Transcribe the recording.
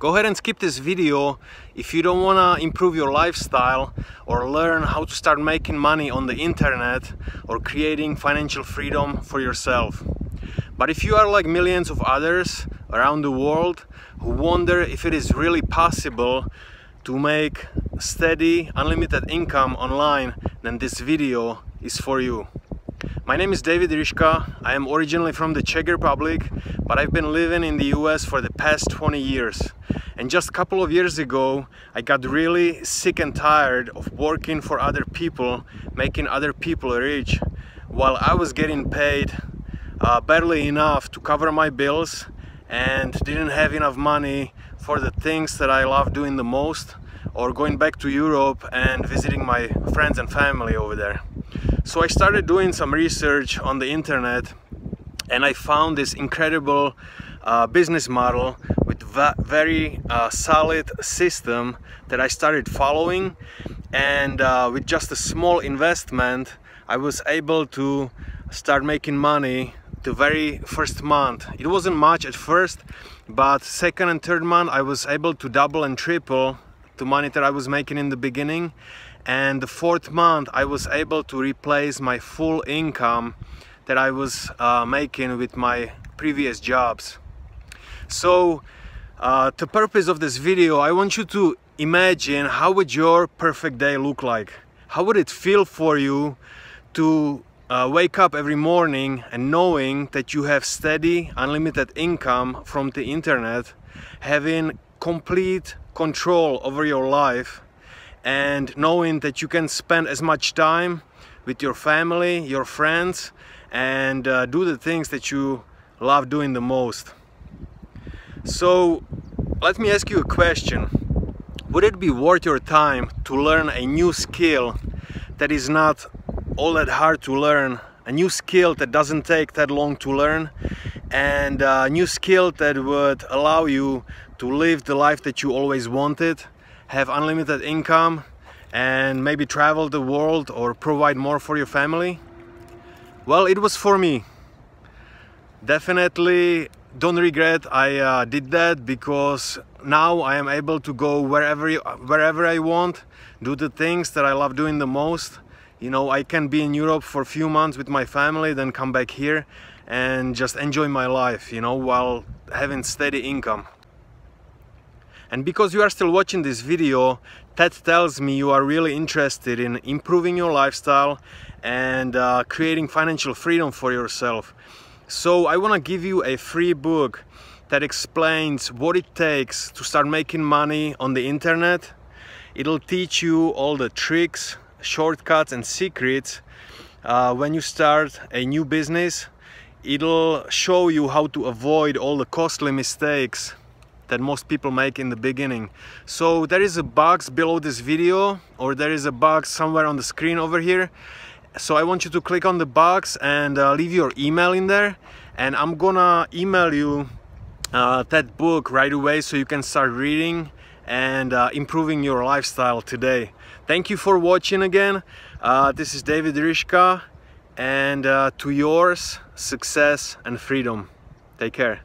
Go ahead and skip this video if you don't want to improve your lifestyle or learn how to start making money on the internet or creating financial freedom for yourself. But if you are like millions of others around the world who wonder if it is really possible to make steady, unlimited income online, then this video is for you. My name is David Ryška. I am originally from the Czech Republic, but I've been living in the US for the past 20 years. And just a couple of years ago, I got really sick and tired of working for other people, making other people rich, while I was getting paid barely enough to cover my bills and didn't have enough money for the things that I love doing the most, or going back to Europe and visiting my friends and family over there. So I started doing some research on the internet, and I found this incredible business model with very solid system that I started following, and with just a small investment I was able to start making money the very first month. It wasn't much at first, but second and third month I was able to double and triple the money that I was making in the beginning, and the fourth month I was able to replace my full income that I was making with my previous jobs. So the purpose of this video, I want you to imagine how would your perfect day look like. How would it feel for you to wake up every morning and knowing that you have steady, unlimited income from the internet, having complete control over your life, and knowing that you can spend as much time with your family, your friends, and do the things that you love doing the most. So let me ask you a question. Would it be worth your time to learn a new skill that is not all that hard to learn, a new skill that doesn't take that long to learn, and a new skill that would allow you to live the life that you always wanted, have unlimited income, and maybe travel the world or provide more for your family? Well, it was for me. Definitely don't regret I did that, because now I am able to go wherever I want, do the things that I love doing the most. You know, I can be in Europe for a few months with my family, then come back here and just enjoy my life, you know, while having steady income. And because you are still watching this video, that tells me you are really interested in improving your lifestyle and creating financial freedom for yourself. So I want to give you a free book that explains what it takes to start making money on the internet. It'll teach you all the tricks, shortcuts and secrets when you start a new business. It'll show you how to avoid all the costly mistakes that most people make in the beginning. So there is a box below this video, or there is a box somewhere on the screen over here. So I want you to click on the box and leave your email in there, and I'm gonna email you that book right away so you can start reading and improving your lifestyle today. Thank you for watching again. This is David Ryška, and to yours, success and freedom. Take care.